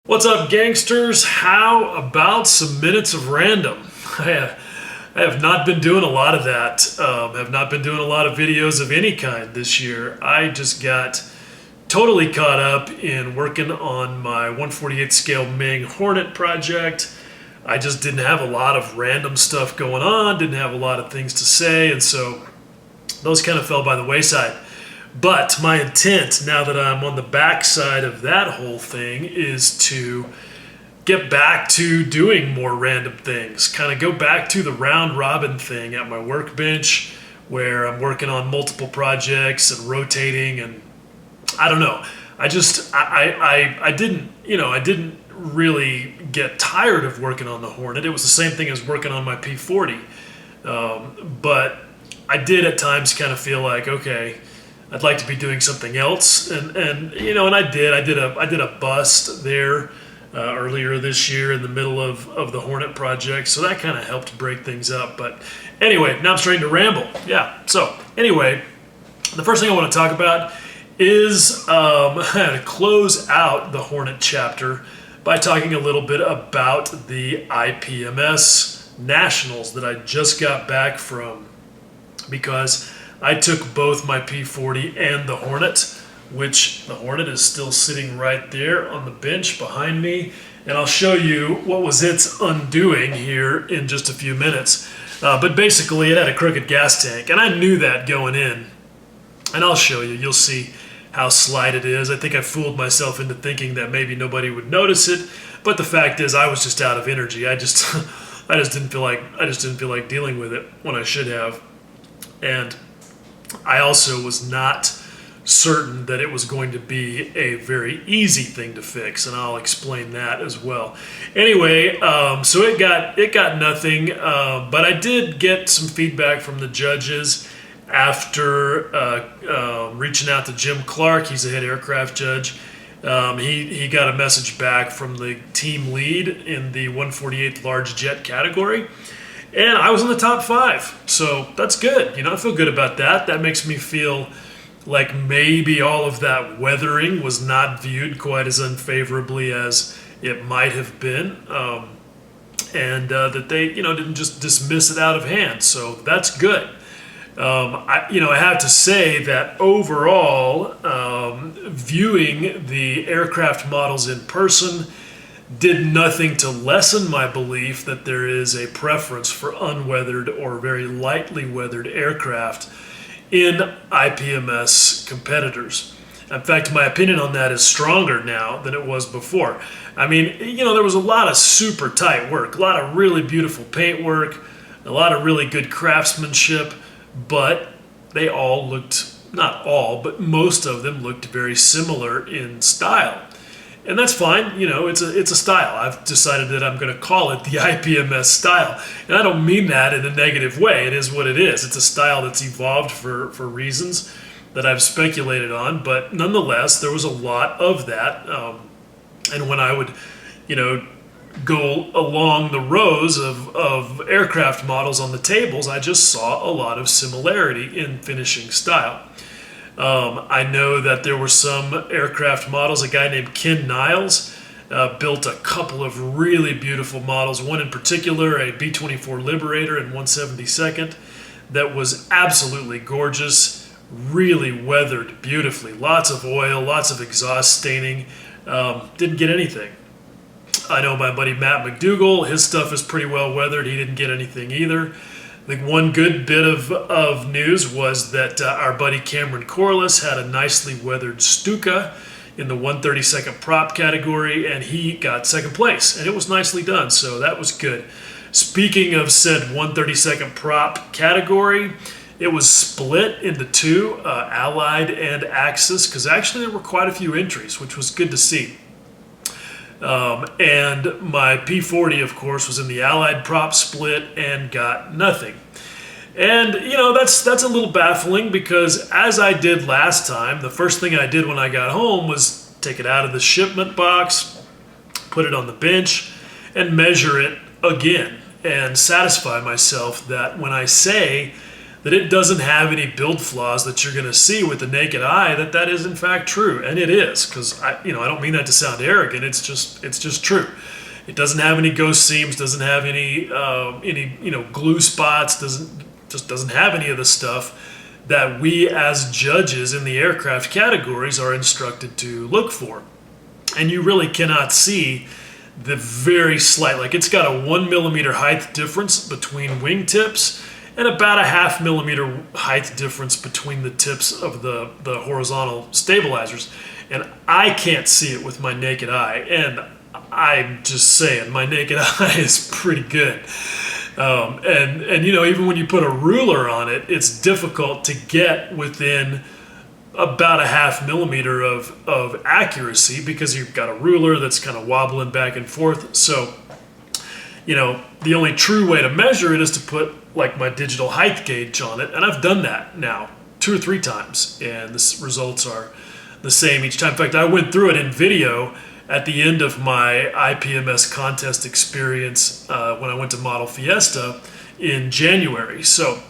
What's up, gangsters? How about some minutes of random? I have not been doing a lot of that. Have not been doing a lot of videos of any kind this year. I just got totally caught up in working on my 1/48 scale Ming Hornet project. I just didn't have a lot of random stuff going on, didn't have a lot of things to say, and so those kind of fell by the wayside. But my intent, now that I'm on the backside of that whole thing, is to get back to doing more random things. Kind of go back to the round robin thing at my workbench where I'm working on multiple projects and rotating, and I don't know. I didn't, I didn't really get tired of working on the Hornet. It was the same thing as working on my P40. But I did at times kind of feel like, okay, I'd like to be doing something else, and I did a bust there earlier this year in the middle of the Hornet project, so that kind of helped break things up. But anyway, now I'm starting to ramble. Yeah. So anyway, the first thing I want to talk about is to close out the Hornet chapter by talking a little bit about the IPMS Nationals that I just got back from, because I took both my P40 and the Hornet, which the Hornet is still sitting right there on the bench behind me, and I'll show you what was its undoing here in just a few minutes. But basically it had a crooked gas tank, and I knew that going in, and I'll show you. You'll see how slight it is. I think I fooled myself into thinking that maybe nobody would notice it, but the fact is I was just out of energy. I just didn't feel like dealing with it when I should have. And I also was not certain that it was going to be a very easy thing to fix, and I'll explain that as well. Anyway, so it got nothing, but I did get some feedback from the judges after reaching out to Jim Clark. He's the head aircraft judge. He got a message back from the team lead in the 148th large jet category. And I was in the top 5, so that's good. I feel good about that. That makes me feel like maybe all of that weathering was not viewed quite as unfavorably as it might have been, and that they, didn't just dismiss it out of hand. So that's good. I have to say that overall, viewing the aircraft models in person did nothing to lessen my belief that there is a preference for unweathered or very lightly weathered aircraft in IPMS competitors. In fact, my opinion on that is stronger now than it was before. I mean, there was a lot of super tight work, a lot of really beautiful paint work, a lot of really good craftsmanship, but they all looked, not all, but most of them looked very similar in style. And that's fine, it's a style. I've decided that I'm going to call it the IPMS style. And I don't mean that in a negative way. It is what it is. It's a style that's evolved for reasons that I've speculated on. But nonetheless, there was a lot of that. And when I would, go along the rows of aircraft models on the tables, I just saw a lot of similarity in finishing style. I know that there were some aircraft models. A guy named Ken Niles built a couple of really beautiful models. One in particular, a B-24 Liberator in 172nd, that was absolutely gorgeous, really weathered beautifully. Lots of oil, lots of exhaust staining. Didn't get anything. I know my buddy Matt McDougall, his stuff is pretty well weathered. He didn't get anything either. I think one good bit of news was that our buddy Cameron Corliss had a nicely weathered Stuka in the 132nd prop category, and he got second place, and it was nicely done, so that was good. Speaking of said 132nd prop category, it was split into two, Allied and Axis, because actually there were quite a few entries, which was good to see. And my P40, of course, was in the Allied prop split and got nothing. And, that's a little baffling, because as I did last time, the first thing I did when I got home was take it out of the shipment box, put it on the bench, and measure it again, and satisfy myself that when I say that it doesn't have any build flaws that you're going to see with the naked eye, that is in fact true, and it is, because I don't mean that to sound arrogant. It's just true. It doesn't have any ghost seams, doesn't have any glue spots, doesn't have any of the stuff that we as judges in the aircraft categories are instructed to look for. And you really cannot see the very slight, like it's got a 1 millimeter height difference between wingtips and about a 0.5 millimeter height difference between the tips of the horizontal stabilizers. And I can't see it with my naked eye. And I'm just saying, my naked eye is pretty good. And even when you put a ruler on it, it's difficult to get within about a 0.5 millimeter of accuracy, because you've got a ruler that's kind of wobbling back and forth. So, the only true way to measure it is to put like my digital height gauge on it. And I've done that now 2 or 3 times, and the results are the same each time. In fact, I went through it in video at the end of my IPMS contest experience when I went to Model Fiesta in January. So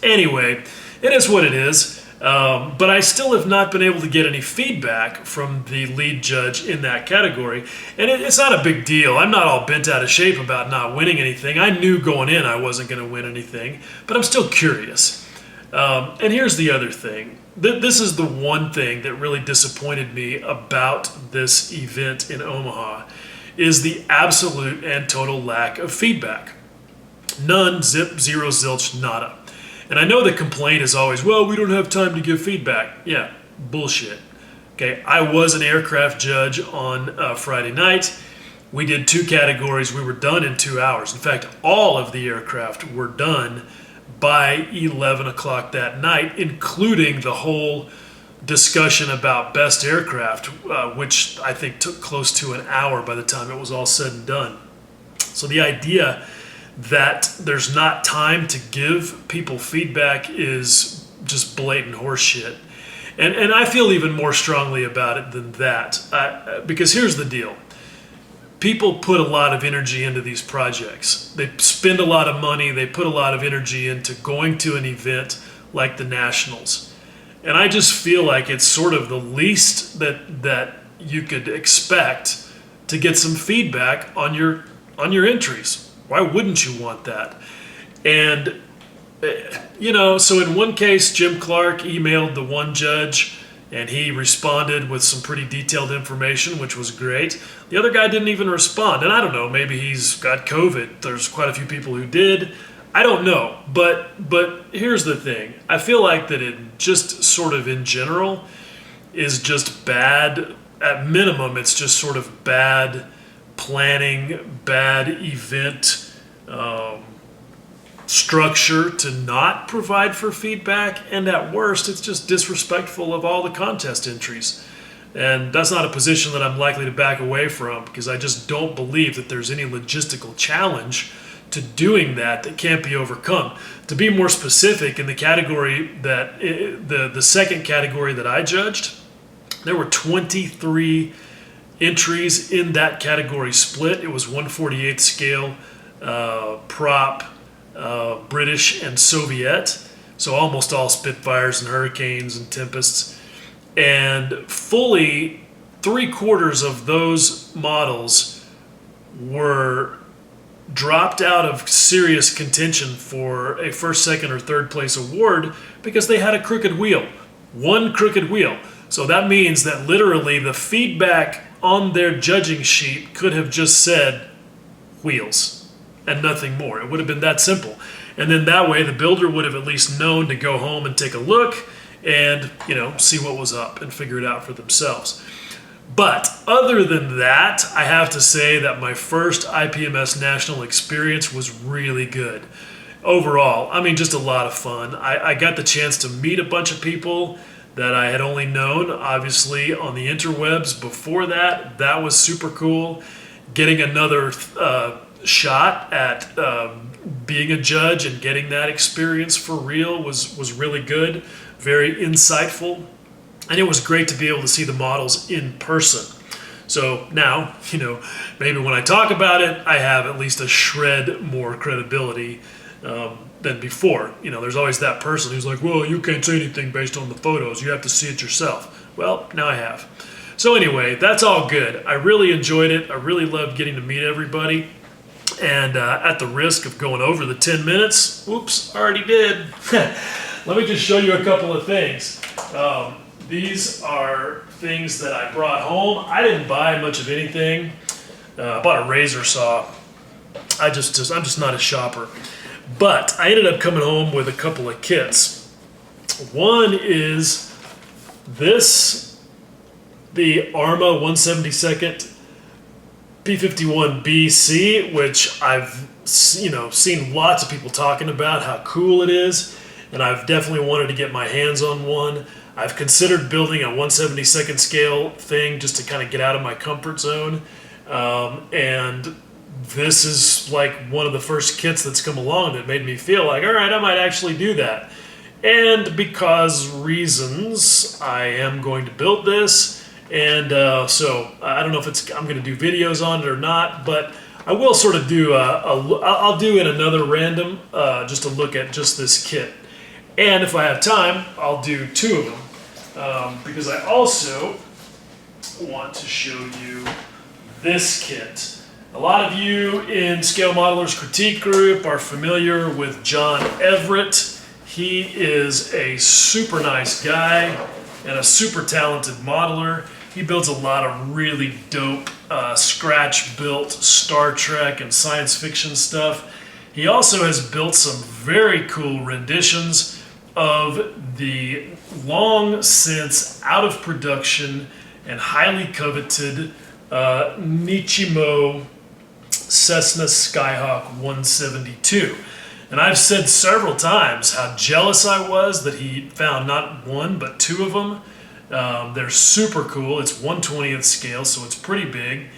anyway, it is what it is. But I still have not been able to get any feedback from the lead judge in that category. And it's not a big deal. I'm not all bent out of shape about not winning anything. I knew going in I wasn't going to win anything, but I'm still curious. And here's the other thing. This is the one thing that really disappointed me about this event in Omaha, is the absolute and total lack of feedback. None, zip, zero, zilch, nada. And I know the complaint is always, well, we don't have time to give feedback. Yeah, bullshit. Okay, I was an aircraft judge on Friday night. We did 2 categories. We were done in 2 hours. In fact, all of the aircraft were done by 11 o'clock that night, including the whole discussion about best aircraft, which I think took close to an hour by the time it was all said and done. So the idea that there's not time to give people feedback is just blatant horseshit. And I feel even more strongly about it than that, because here's the deal. People put a lot of energy into these projects. They spend a lot of money, they put a lot of energy into going to an event like the Nationals. And I just feel like it's sort of the least that you could expect to get some feedback on your entries. Why wouldn't you want that? And, so in one case, Jim Clark emailed the one judge, and he responded with some pretty detailed information, which was great. The other guy didn't even respond. And I don't know, maybe he's got COVID. There's quite a few people who did. I don't know. But here's the thing. I feel like that it just sort of in general is just bad. At minimum, it's just sort of bad planning, bad event structure to not provide for feedback, and at worst it's just disrespectful of all the contest entries. And that's not a position that I'm likely to back away from, because I just don't believe that there's any logistical challenge to doing that can't be overcome. To be more specific, in the category that the second category that I judged, there were 23 entries in that category split. It was 1/48 scale, prop, British and Soviet, so almost all Spitfires and Hurricanes and Tempests. And fully 3/4 of those models were dropped out of serious contention for a first, second, or third place award because they had a crooked wheel. One crooked wheel. So that means that literally the feedback on their judging sheet could have just said wheels and nothing more. It would have been that simple. And then that way the builder would have at least known to go home and take a look and, see what was up and figure it out for themselves. But other than that, I have to say that my first IPMS national experience was really good. Overall, just a lot of fun. I got the chance to meet a bunch of people that I had only known, obviously, on the interwebs before that. That was super cool. Getting another shot at being a judge and getting that experience for real was really good, very insightful, and it was great to be able to see the models in person. So now, maybe when I talk about it, I have at least a shred more credibility than before. You know, there's always that person who's like, well, you can't say anything based on the photos. You have to see it yourself. Well, now I have. So anyway, that's all good. I really enjoyed it. I really loved getting to meet everybody. And at the risk of going over the 10 minutes, oops, already did. Let me just show you a couple of things. These are things that I brought home. I didn't buy much of anything. I bought a razor saw. I'm just not a shopper. But I ended up coming home with a couple of kits. One is this, the Arma 172nd P51BC, which I've seen lots of people talking about how cool it is, and I've definitely wanted to get my hands on one. I've considered building a 1/72nd scale thing just to kind of get out of my comfort zone, and this is like one of the first kits that's come along that made me feel like, all right, I might actually do that. And because reasons, I am going to build this. And so I don't know if I'm going to do videos on it or not, but I will sort of do I'll do in another random just a look at just this kit. And if I have time, I'll do 2 of them because I also want to show you this kit. A lot of you in Scale Modelers Critique Group are familiar with John Everett. He is a super nice guy and a super talented modeler. He builds a lot of really dope scratch-built Star Trek and science fiction stuff. He also has built some very cool renditions of the long since out of production and highly coveted Nichimo Cessna Skyhawk 172. And I've said several times how jealous I was that he found not one but 2 of them. They're super cool. It's 1/20th scale, so it's pretty big.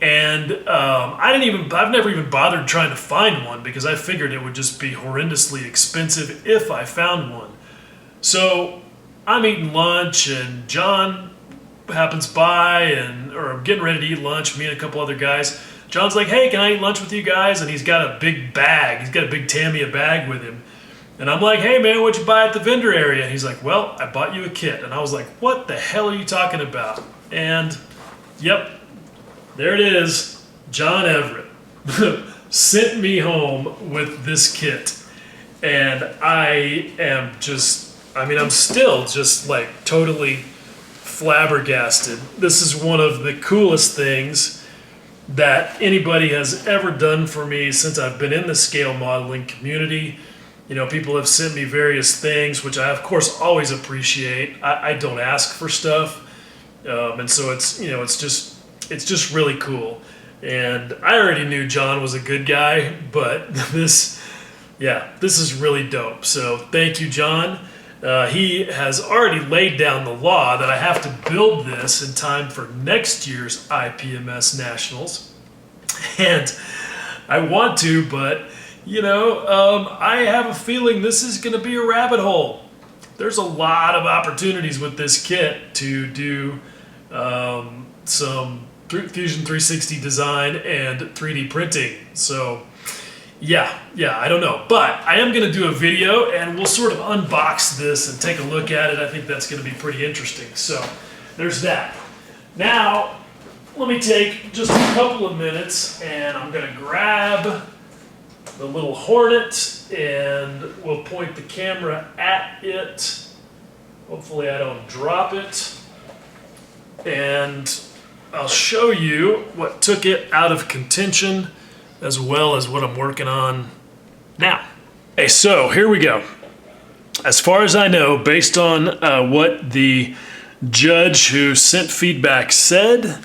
And I've never even bothered trying to find one because I figured it would just be horrendously expensive if I found one. So I'm eating lunch and John happens by or I'm getting ready to eat lunch, me and a couple other guys. John's like, hey, can I eat lunch with you guys? And he's got a big bag. He's got a big Tamiya bag with him. And I'm like, hey, man, what'd you buy at the vendor area? And he's like, well, I bought you a kit. And I was like, what the hell are you talking about? And, yep, there it is. John Everett sent me home with this kit. And I'm still just like totally flabbergasted. This is one of the coolest things that anybody has ever done for me since I've been in the scale modeling community. You know, people have sent me various things, which I of course always appreciate. I don't ask for stuff, and so it's just really cool. And I already knew John was a good guy, but this is really dope. So thank you, John. He has already laid down the law that I have to build this in time for next year's IPMS Nationals. And I want to, but, I have a feeling this is going to be a rabbit hole. There's a lot of opportunities with this kit to do some Fusion 360 design and 3D printing. So yeah, I don't know. But I am going to do a video and we'll sort of unbox this and take a look at it. I think that's going to be pretty interesting. So there's that. Now, let me take just a couple of minutes and I'm going to grab the little Hornet and we'll point the camera at it. Hopefully I don't drop it. And I'll show you what took it out of contention, as well as what I'm working on now. Okay, so here we go. As far as I know, based on what the judge who sent feedback said,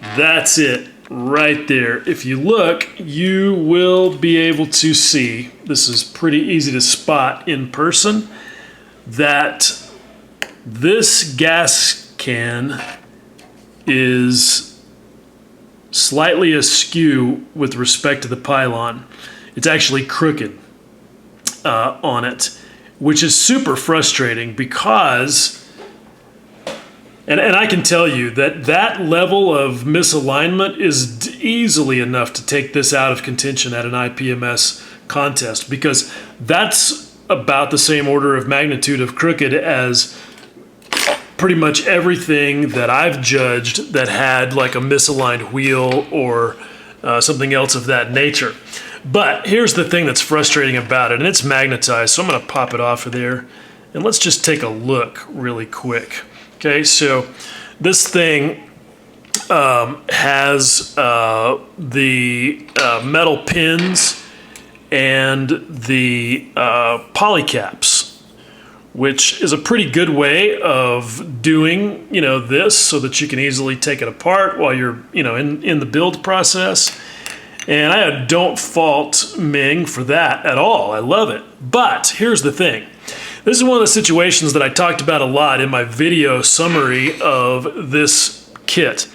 that's it right there. If you look, you will be able to see, this is pretty easy to spot in person, that this gas can is slightly askew with respect to the pylon. It's actually crooked on it, which is super frustrating because, and I can tell you that level of misalignment is easily enough to take this out of contention at an IPMS contest, because that's about the same order of magnitude of crooked as pretty much everything that I've judged that had like a misaligned wheel or something else of that nature. But here's the thing that's frustrating about it, and it's magnetized, so I'm going to pop it off of there, and let's just take a look really quick. Okay, so this thing has the metal pins and the polycaps, which is a pretty good way of doing, this so that you can easily take it apart while you're, in the build process. And I don't fault Ming for that at all. I love it. But here's the thing. This is one of the situations that I talked about a lot in my video summary of this kit.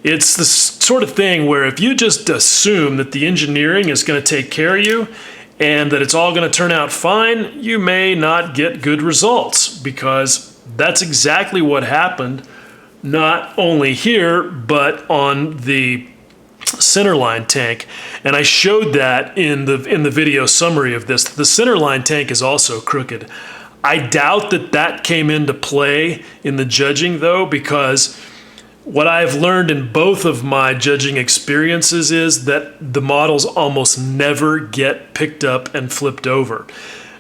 It's the sort of thing where if you just assume that the engineering is going to take care of you and that it's all going to turn out fine, you may not get good results, because that's exactly what happened, not only here, but on the centerline tank. And I showed that in the video summary of this. The centerline tank is also crooked. I doubt that came into play in the judging, though, because what I've learned in both of my judging experiences is that the models almost never get picked up and flipped over.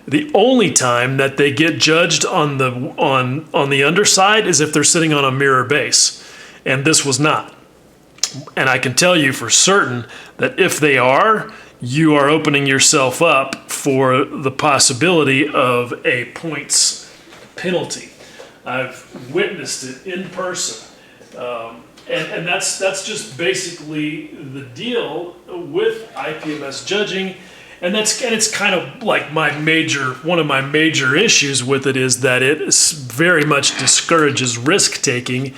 The only time that they get judged on the underside is if they're sitting on a mirror base, and this was not. And I can tell you for certain that if they are, you are opening yourself up for the possibility of a points penalty. I've witnessed it in person. And that's just basically the deal with IPMS judging, and it's kind of like one of my major issues with it is that it very much discourages risk taking,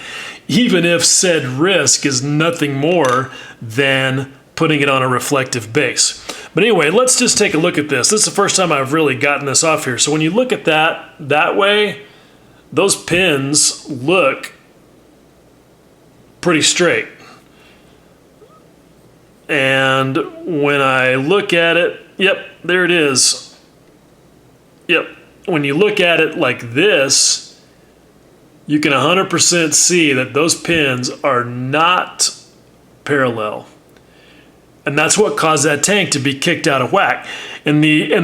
even if said risk is nothing more than putting it on a reflective base. But anyway, let's just take a look at this. This is the first time I've really gotten this off here. So when you look at that way, those pins look pretty straight. And when I look at it, yep, there it is. Yep, when you look at it like this, you can 100% see that those pins are not parallel. And that's what caused that tank to be kicked out of whack. I mean,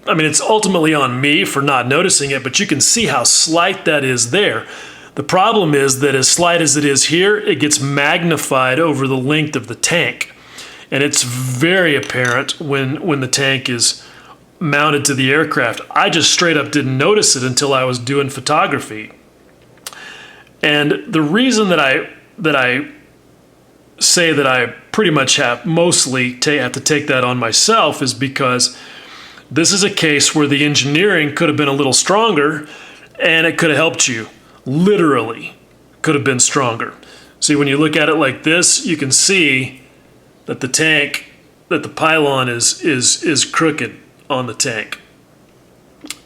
it's ultimately on me for not noticing it, but you can see how slight that is there. The problem is that as slight as it is here, it gets magnified over the length of the tank. And it's very apparent when the tank is mounted to the aircraft. I just straight up didn't notice it until I was doing photography. And the reason that I say that I pretty much have to take that on myself is because this is a case where the engineering could have been a little stronger and it could have helped you. Literally could have been stronger. See, when you look at it like this, you can see that the pylon is crooked on the tank.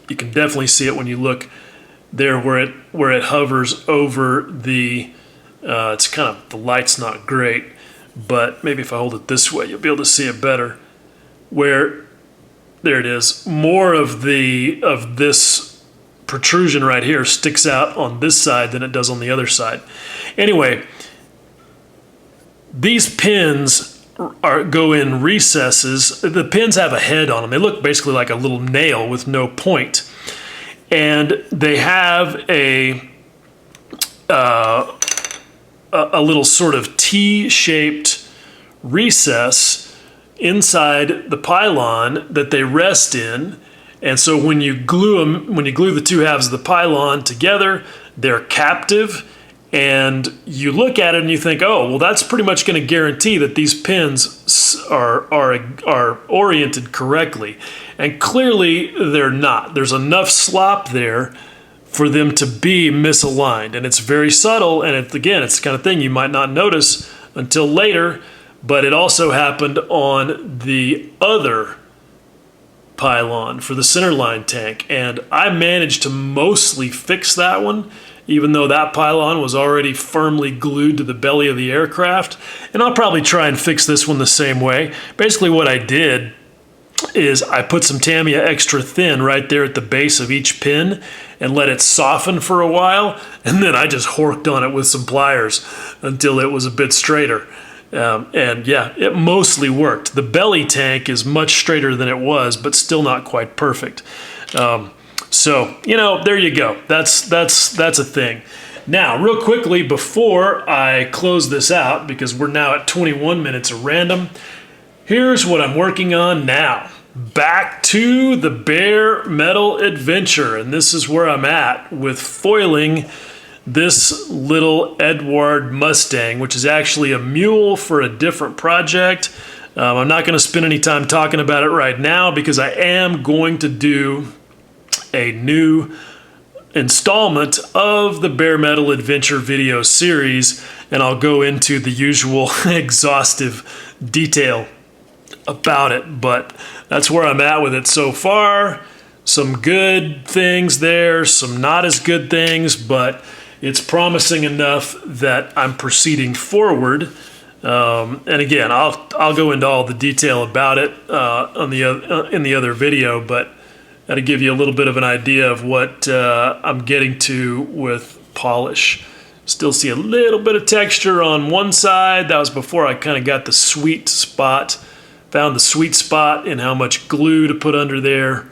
You can definitely see it when you look there where it hovers over the it's kind of, the light's not great, but maybe if I hold it this way, you'll be able to see it better. Where, there it is, more of this protrusion right here sticks out on this side than it does on the other side. Anyway, these pins go in recesses. The pins have a head on them. They look basically like a little nail with no point. And they have a little sort of T-shaped recess inside the pylon that they rest in. And so when you glue the two halves of the pylon together, they're captive. And you look at it and you think, oh, well, that's pretty much going to guarantee that these pins are oriented correctly. And clearly they're not. There's enough slop there for them to be misaligned. And it's very subtle. And it's the kind of thing you might not notice until later. But it also happened on the other pylon for the centerline tank. And I managed to mostly fix that one. even though that pylon was already firmly glued to the belly of the aircraft. And I'll probably try and fix this one the same way. Basically what I did is I put some Tamiya extra thin right there at the base of each pin and let it soften for a while, and then I just horked on it with some pliers until it was a bit straighter. And yeah, it mostly worked. The belly tank is much straighter than it was, but still not quite perfect. So, you know, there you go. That's a thing. Now, real quickly, before I close this out, because we're now at 21 minutes of random, here's what I'm working on now. Back to the bare metal adventure, and this is where I'm at with foiling this little Edward Mustang, which is actually a mule for a different project. I'm not going to spend any time talking about it right now because I am going to do a new installment of the bare metal adventure video series, and I'll go into the usual exhaustive detail about it, but that's where I'm at with it so far. Some good things there, some not as good things, but it's promising enough that I'm proceeding forward. And again, I'll go into all the detail about it in the other video, but that'll give you a little bit of an idea of what I'm getting to with polish. Still see a little bit of texture on one side. That was before I kind of got the sweet spot. Found the sweet spot in how much glue to put under there.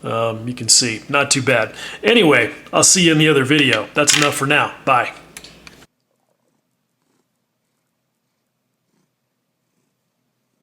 You can see, not too bad. Anyway, I'll see you in the other video. That's enough for now. Bye.